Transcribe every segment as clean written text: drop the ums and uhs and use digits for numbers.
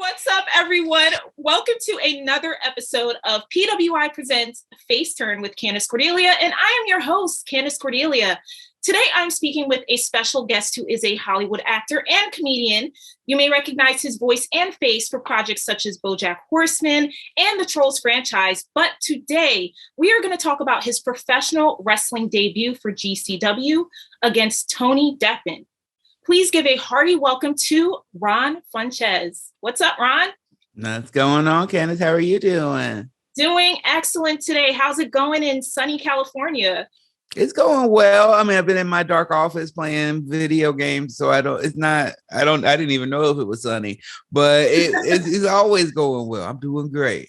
What's up, everyone? Welcome to another episode of PWI Presents FaceTurn with Candace Cordelia, and I am your host, Candace Cordelia. Today, I'm speaking with a special guest who is a Hollywood actor and comedian. You may recognize his voice and face for projects such as BoJack Horseman and the Trolls franchise, but today, we are going to talk about his professional wrestling debut for GCW against Tony Deppen. Please give a hearty welcome to Ron Funches. What's up, Ron? What's going on, Candace? How are you doing? Doing excellent today. How's it going in sunny California? It's going well. I mean, I've been in my dark office playing video games, so I didn't even know if it was sunny, but it's always going well. I'm doing great.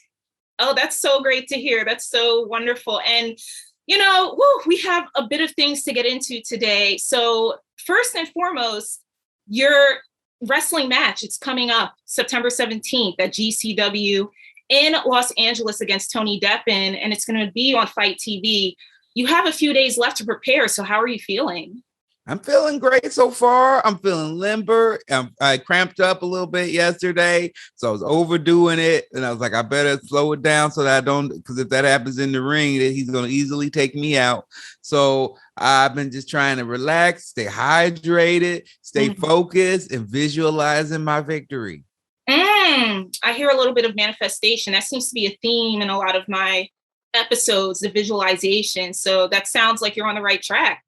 Oh, that's so great to hear. That's so wonderful. And, we have a bit of things to get into today. So first and foremost, your wrestling match, it's coming up September 17th at GCW in Los Angeles against Tony Deppen, and it's going to be on Fight TV. You have a few days left to prepare, so how are you feeling? I'm feeling great so far. I'm feeling limber. I cramped up a little bit yesterday, so I was overdoing it, and I was like, I better slow it down so that I don't, because if that happens in the ring, that he's going to easily take me out. So I've been just trying to relax, stay hydrated, stay focused, and visualizing my victory. I hear a little bit of manifestation. That seems to be a theme in a lot of my episodes, the visualization. So that sounds like you're on the right track.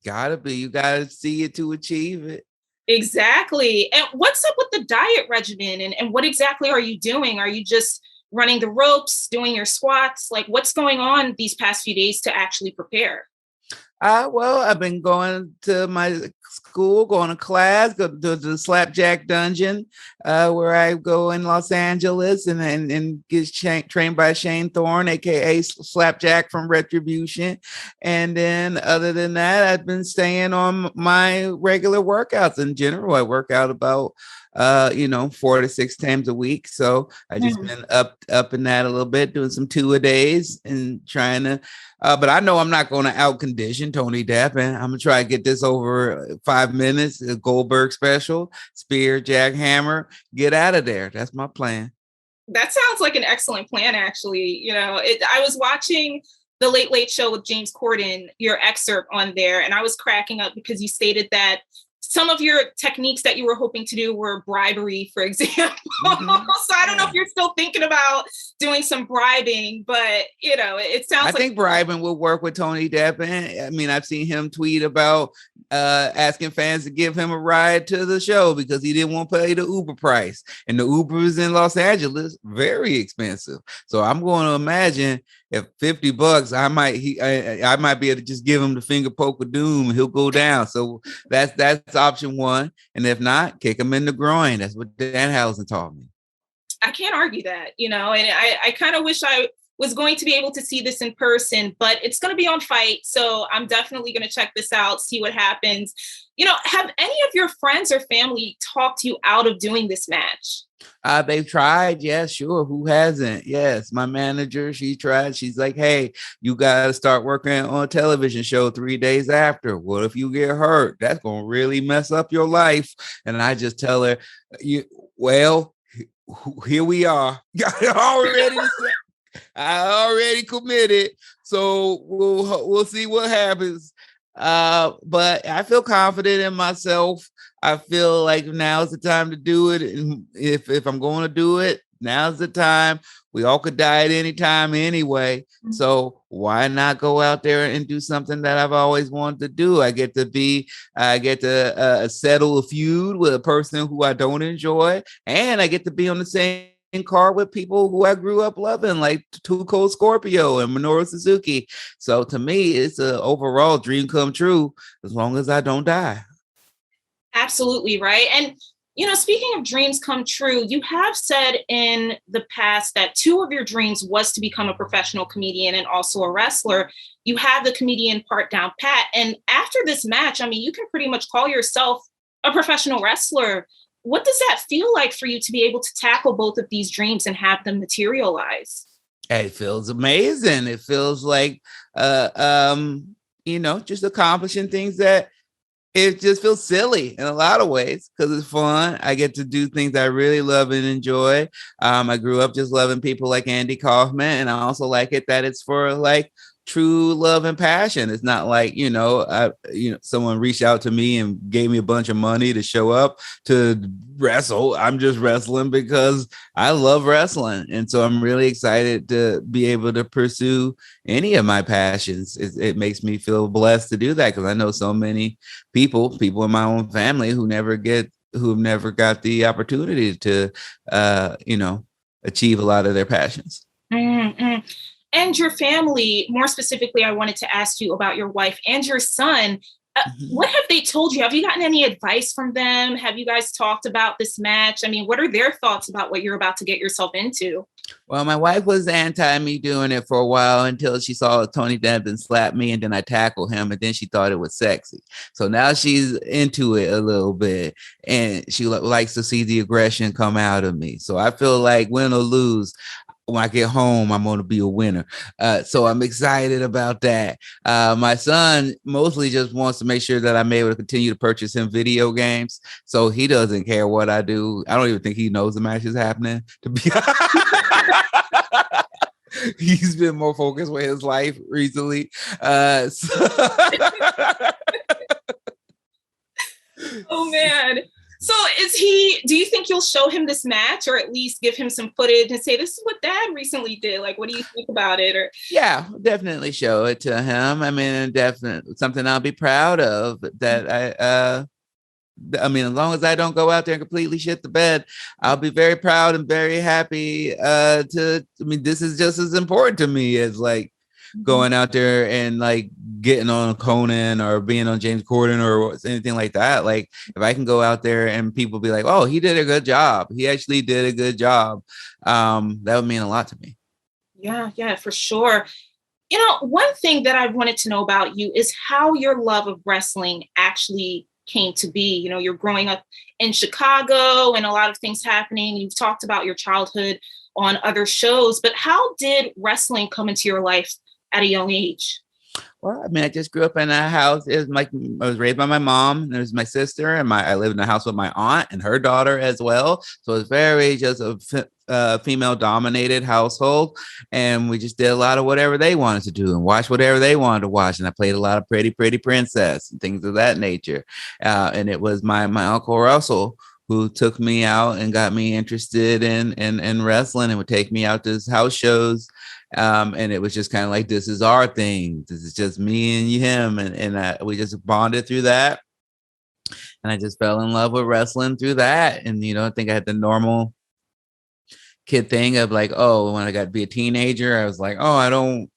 Gotta be. You gotta see it to achieve it. Exactly. And what's up with the diet regimen? And what exactly are you doing? Are you just running the ropes, doing your squats? Like, what's going on these past few days to actually prepare? Well, I've been going to my school, going to class, go to the Slapjack Dungeon, where I go in Los Angeles and get trained by Shane Thorne, aka Slapjack from Retribution. And then other than that, I've been staying on my regular workouts. In general, I work out about 4 to 6 times a week. So I just been up in that a little bit, doing some 2-a-days and trying to, but I know I'm not going to out condition Tony Deppen. I'm gonna try to get this over 5 minutes, a Goldberg special, spear, jackhammer, get out of there. That's my plan. That sounds like an excellent plan, actually. I was watching the Late Late Show with James Corden, your excerpt on there, and I was cracking up because you stated that some of your techniques that you were hoping to do were bribery, for example. So I don't know if you're still thinking about doing some bribing, but it sounds like I think bribing will work with Tony Deppen. I mean, I've seen him tweet about asking fans to give him a ride to the show because he didn't want to pay the Uber price. And the Ubers in Los Angeles, very expensive. So I'm going to imagine if $50, I might be able to just give him the finger poke of doom and he'll go down. So that's option one. And if not, kick him in the groin. That's what Danhausen taught me. I can't argue that, and I kind of wish I was going to be able to see this in person, but it's going to be on Fight. So I'm definitely going to check this out, see what happens. Have any of your friends or family talked you out of doing this match? They've tried. Yeah, sure. Who hasn't? Yes. My manager, she tried. She's like, hey, you got to start working on a television show 3 days after. What if you get hurt? That's going to really mess up your life. And I just tell her, here we are. I already committed. So we'll see what happens. But I feel confident in myself. I feel like now's the time to do it. And if I'm going to do it, now's the time. We all could die at any time anyway. So why not go out there and do something that I've always wanted to do? I get to settle a feud with a person who I don't enjoy, and I get to be on the same car with people who I grew up loving, like Too Cold Scorpio and Minoru Suzuki. So to me, it's an overall dream come true as long as I don't die. Absolutely right. And speaking of dreams come true, you have said in the past that 2 of your dreams was to become a professional comedian and also a wrestler. You have the comedian part down pat. And after this match, I mean, you can pretty much call yourself a professional wrestler. What does that feel like for you to be able to tackle both of these dreams and have them materialize? It feels amazing. It feels like, just accomplishing things that it just feels silly in a lot of ways because it's fun. I get to do things I really love and enjoy. I grew up just loving people like Andy Kaufman, and I also like it that it's for like true love and passion. It's not like, someone reached out to me and gave me a bunch of money to show up to wrestle. I'm just wrestling because I love wrestling. And so I'm really excited to be able to pursue any of my passions. It makes me feel blessed to do that because I know so many people in my own family who've never got the opportunity to, achieve a lot of their passions. Mm-hmm. And your family, more specifically, I wanted to ask you about your wife and your son. What have they told you? Have you gotten any advice from them? Have you guys talked about this match? I mean, what are their thoughts about what you're about to get yourself into? Well, my wife was anti me doing it for a while until she saw Tony Deppen slap me and then I tackle him and then she thought it was sexy. So now she's into it a little bit and she likes to see the aggression come out of me. So I feel like win or lose, when I get home, I'm going to be a winner. So I'm excited about that. My son mostly just wants to make sure that I'm able to continue to purchase him video games. So he doesn't care what I do. I don't even think he knows the match is happening. To be He's been more focused with his life recently. Oh, man. So do you think you'll show him this match or at least give him some footage and say, this is what dad recently did? Like, what do you think about it? Or yeah, definitely show it to him. I mean, definitely something I'll be proud of that I mean, as long as I don't go out there and completely shit the bed, I'll be very proud and very happy this is just as important to me as like going out there and like getting on Conan or being on James Corden or anything like that. Like if I can go out there and people be like, oh, he did a good job. He actually did a good job. That would mean a lot to me. Yeah, for sure. One thing that I wanted to know about you is how your love of wrestling actually came to be. You're growing up in Chicago and a lot of things happening. You've talked about your childhood on other shows, but how did wrestling come into your life at a young age? Well, I mean, I just grew up in a house. I was raised by my mom, and there's my sister, and I lived in a house with my aunt and her daughter as well. So it's very just a female-dominated household, and we just did a lot of whatever they wanted to do and watch whatever they wanted to watch. And I played a lot of Pretty Princess and things of that nature. And it was my Uncle Russell who took me out and got me interested in wrestling and would take me out to his house shows. And it was just kind of like, this is our thing. This is just me and him. And we just bonded through that. And I just fell in love with wrestling through that. And, I think I had the normal kid thing of like, oh, when I got to be a teenager, I was like, oh,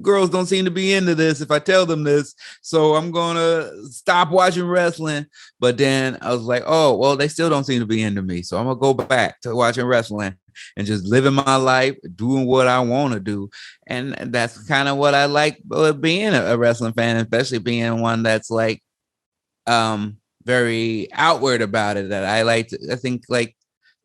girls don't seem to be into this if I tell them this. So I'm going to stop watching wrestling. But then I was like, oh, well, they still don't seem to be into me. So I'm going to go back to watching wrestling and just living my life, doing what I want to do. And that's kind of what I like being a wrestling fan, especially being one that's like very outward about it. That I think like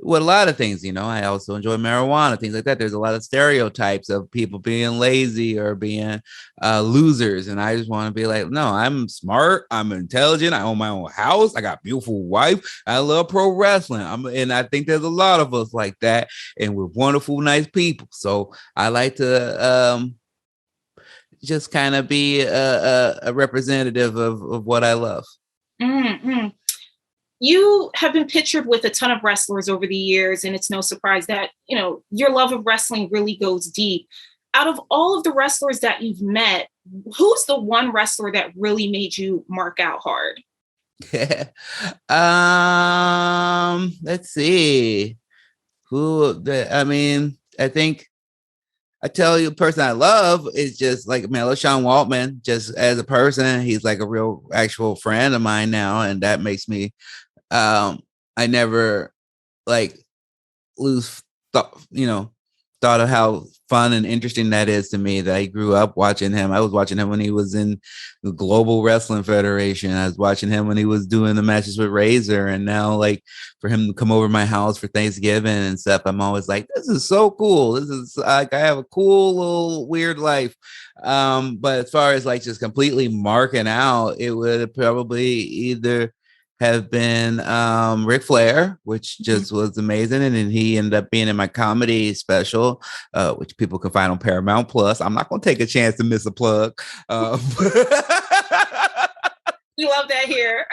with a lot of things, I also enjoy marijuana, things like that. There's a lot of stereotypes of people being lazy or being losers. And I just want to be like, no, I'm smart. I'm intelligent. I own my own house. I got a beautiful wife. I love pro wrestling. And I think there's a lot of us like that. And we're wonderful, nice people. So I like to just kind of be a representative of what I love. Mm-hmm. You have been pictured with a ton of wrestlers over the years, and it's no surprise that, your love of wrestling really goes deep. Out of all of the wrestlers that you've met, who's the one wrestler that really made you mark out hard? Let's see. I think I tell you, the person I love is just like Sean Waltman, just as a person. He's like a real actual friend of mine now. And that makes me, I never like lose thought, thought of how fun and interesting that is to me, that I grew up watching him. I was watching him when he was in the Global Wrestling Federation. I was watching him when he was doing the matches with Razor. And now, like, for him to come over to my house for Thanksgiving and stuff, I'm always like, this is so cool. This is like, I have a cool little weird life. But as far as like just completely marking out, it would probably either have been Ric Flair, which just was amazing. And then he ended up being in my comedy special, which people can find on Paramount Plus. I'm not going to take a chance to miss a plug. You love that here.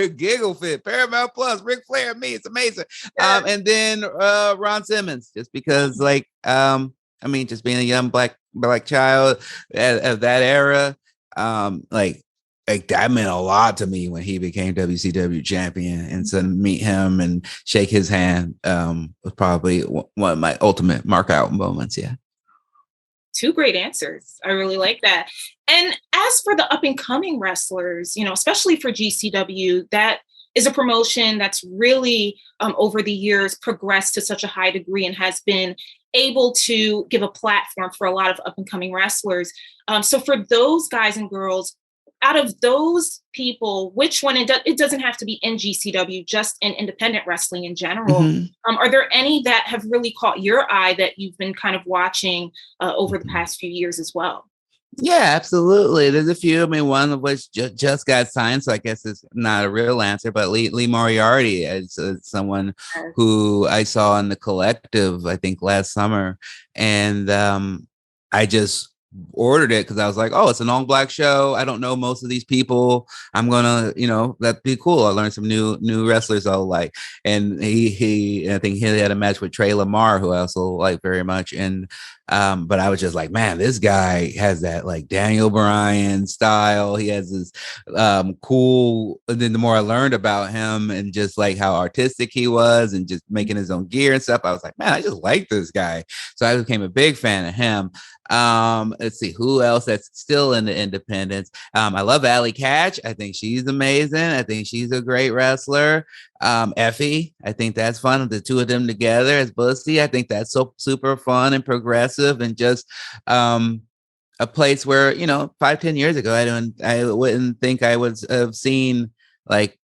Giggle Fit, Paramount Plus, Ric Flair and me. It's amazing. Yeah. And then Ron Simmons, just because like, I mean, just being a young black child of that era, like that meant a lot to me when he became WCW champion, and to meet him and shake his hand was probably one of my ultimate mark out moments. Yeah. Two great answers. I really like that. And as for the up and coming wrestlers, you know, especially for GCW, that is a promotion that's really over the years progressed to such a high degree and has been able to give a platform for a lot of up and coming wrestlers. So for those guys and girls, out of those people, which one, it doesn't have to be in GCW, just in independent wrestling in general, are there any that have really caught your eye that you've been kind of watching over the past few years as well? Yeah, absolutely. There's a few. I mean, one of which just got signed, so I guess it's not a real answer, but Lee Moriarty is someone who I saw in the Collective, I think last summer. And I just ordered it because I was like, oh, it's an all black show. I don't know most of these people. I'm gonna, you know, that'd be cool. I learned some new wrestlers I'll like. And he I think he had a match with Trey Lamar, who I also like very much. And but I was just like, man, this guy has that like Daniel Bryan style. He has this cool. And then the more I learned about him and just like how artistic he was and just making his own gear and stuff, I was like, man, I just like this guy. So I became a big fan of him. Let's see who else that's still in the independents. I love Allie Katch. I think she's amazing. I think she's a great wrestler. Effie, I think that's fun. The two of them together as Bussy, I think that's so super fun and progressive, and just a place where, you know, 5-10 years ago, I wouldn't think I would have seen like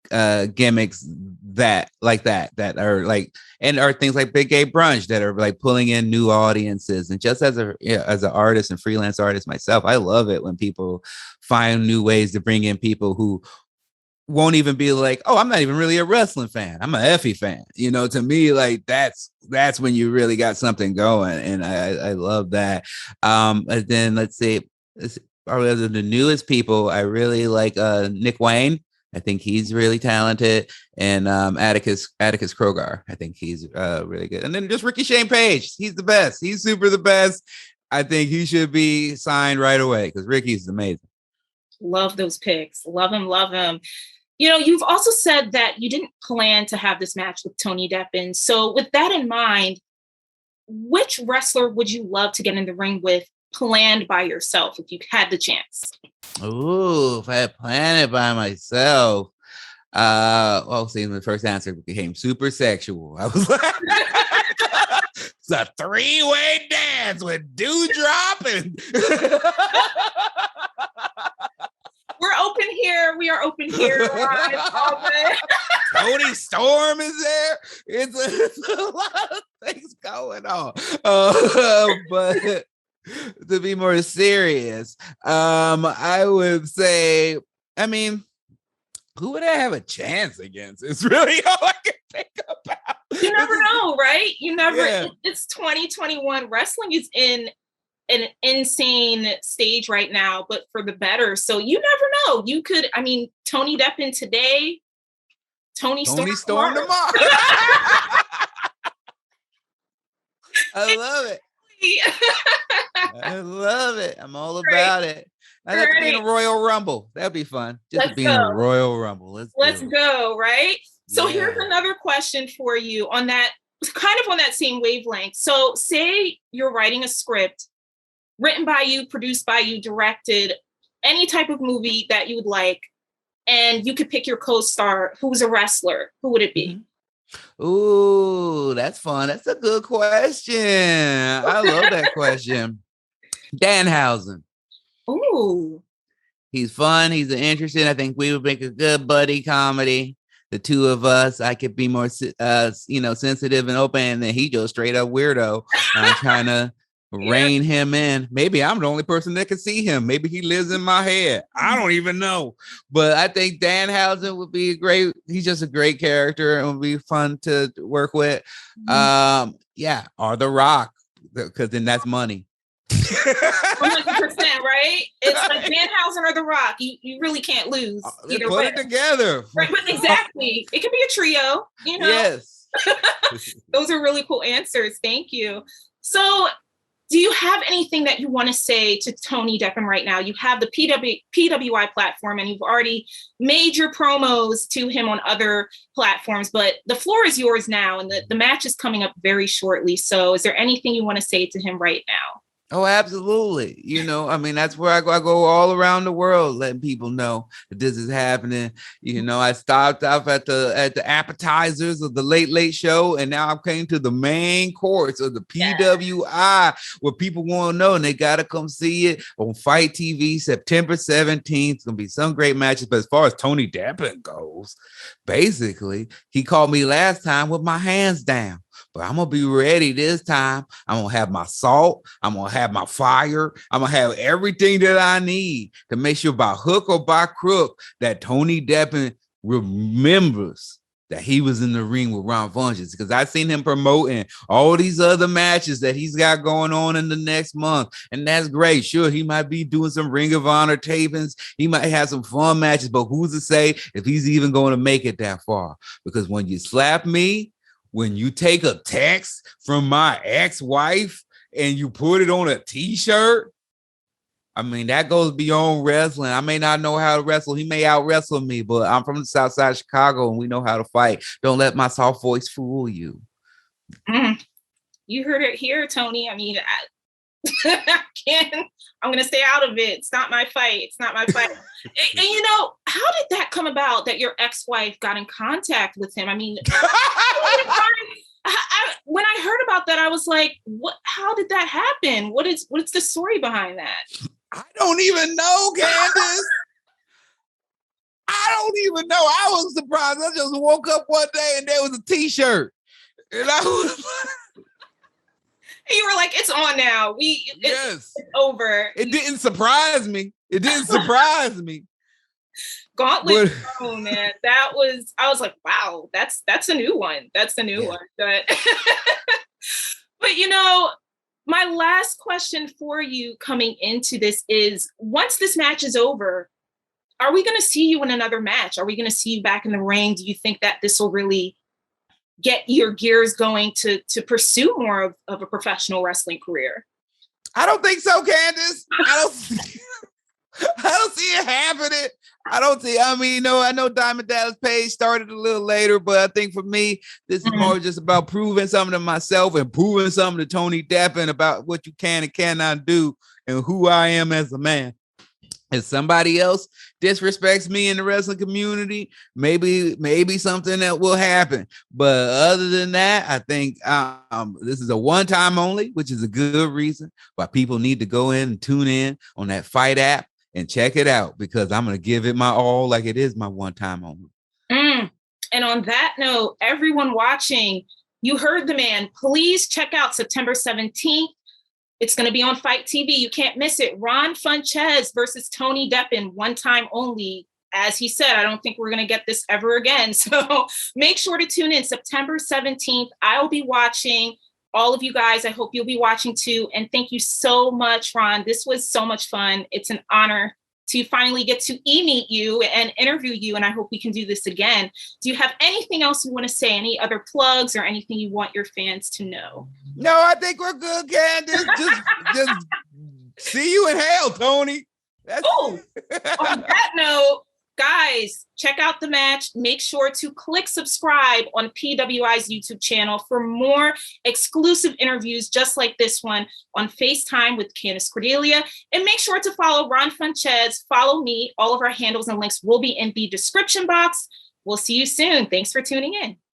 gimmicks that are like, and are things like Big Gay Brunch that are like pulling in new audiences. And just as an artist and freelance artist myself, I love it when people find new ways to bring in people who won't even be like, oh, I'm not even really a wrestling fan, I'm a Effie fan. You know, to me, like that's when you really got something going. And I love that. And then let's see, probably the newest people, I really like Nick Wayne. I think he's really talented. And Atticus Krogar, I think he's really good. And then just Ricky Shane Page, he's the best. He's super the best. I think he should be signed right away because Ricky's amazing. Love those picks. Love him. You know, you've also said that you didn't plan to have this match with Tony Deppen. So with that in mind, which wrestler would you love to get in the ring with, planned by yourself, if you had the chance? Ooh, if I had planned it by myself. Well, see, the first answer became super sexual. I was like, it's a 3-way dance with Dewdrop and We're open here. We are open here. Tony Storm is there. It's a lot of things going on. But to be more serious, I would say, I mean, who would I have a chance against? It's really all I can think about. You never know, right? You never. Yeah. It's 2021. Wrestling is in an insane stage right now, but for the better. So you never know. You could, I mean, Tony Deppen today, Tony Storm tomorrow. I love it. I love it. I'm all about it. I'd like to be in a Royal Rumble. That'd be fun. Just to be in a Royal Rumble. Let's go, right? So here's another question for you on that, kind of on that same wavelength. So say you're writing a script written by you, produced by you, directed, any type of movie that you would like, and you could pick your co-star who's a wrestler. Who would it be? Ooh, that's fun. That's a good question. I love that question. Danhausen. Ooh. He's fun. He's interesting. I think we would make a good buddy comedy. The two of us, I could be more, sensitive and open, and then he just straight up weirdo. I'm trying to rein him in. Maybe I'm the only person that can see him. Maybe he lives in my head. I don't even know. But I think Danhausen would be he's just a great character and would be fun to work with. Yeah, or The Rock, because then that's money. 100%, right? It's like Danhausen or The Rock. You really can't lose. Either put it together. Right, but exactly. It can be a trio, Yes. Those are really cool answers. Thank you. So do you have anything that you want to say to Tony Deppen right now? You have the PWI platform and you've already made your promos to him on other platforms, but the floor is yours now and the match is coming up very shortly. So is there anything you want to say to him right now? Oh, absolutely. That's where I go all around the world, letting people know that this is happening. I stopped off at the appetizers of the Late Late Show, and now I came to the main course of the PWI, where people want to know, and they got to come see it on Fight TV, September 17th. It's going to be some great matches. But as far as Tony Deppen goes, basically, he called me last time with my hands down. But I'm going to be ready this time. I'm going to have my salt. I'm going to have my fire. I'm going to have everything that I need to make sure by hook or by crook that Tony Deppen remembers that he was in the ring with Ron Funches, because I've seen him promoting all these other matches that he's got going on in the next month. And that's great. Sure, he might be doing some Ring of Honor tapings. He might have some fun matches, but who's to say if he's even going to make it that far? Because when you slap me, when you take a text from my ex-wife and you put it on a t-shirt, that goes beyond wrestling. I may not know how to wrestle. He may out wrestle me, but I'm from the South Side of Chicago and we know how to fight. Don't let my soft voice fool you. You heard it here, Tony. I'm going to stay out of it. It's not my fight. It's not my fight. and how did that come about that your ex-wife got in contact with him? When I heard about that, I was like, what? How did that happen? What's the story behind that? I don't even know, Candace. I don't even know. I was surprised. I just woke up one day and there was a t-shirt. And I was you were like, it's on now. It's over. It didn't surprise me. Gauntlet. Oh man, I was like, wow, that's a new one. That's a new one. But my last question for you coming into this is, once this match is over, are we going to see you in another match? Are we going to see you back in the ring? Do you think that this will really get your gears going to pursue more of a professional wrestling career? I don't think so, Candace. I don't see it happening. I know Diamond Dallas Page started a little later, but I think for me, this is more just about proving something to myself and proving something to Tony Deppen about what you can and cannot do and who I am as a man. If somebody else disrespects me in the wrestling community, maybe something that will happen. But other than that, I think this is a one-time only, which is a good reason why people need to go in and tune in on that Fight app and check it out, because I'm going to give it my all like it is my one-time only. And on that note, everyone watching, you heard the man. Please check out September 17th. It's going to be on Fight TV. You can't miss it. Ron Funches versus Tony Deppen, one time only. As he said, I don't think we're going to get this ever again. So make sure to tune in September 17th. I'll be watching. All of you guys, I hope you'll be watching too. And thank you so much, Ron. This was so much fun. It's an honor to finally get to meet you and interview you. And I hope we can do this again. Do you have anything else you want to say? Any other plugs or anything you want your fans to know? No, I think we're good, Candace. Just see you in hell, Tony. On that note, guys, check out the match. Make sure to click subscribe on PWI's YouTube channel for more exclusive interviews just like this one on FaceTime with Candace Cordelia. And make sure to follow Ron Funches. Follow me. All of our handles and links will be in the description box. We'll see you soon. Thanks for tuning in.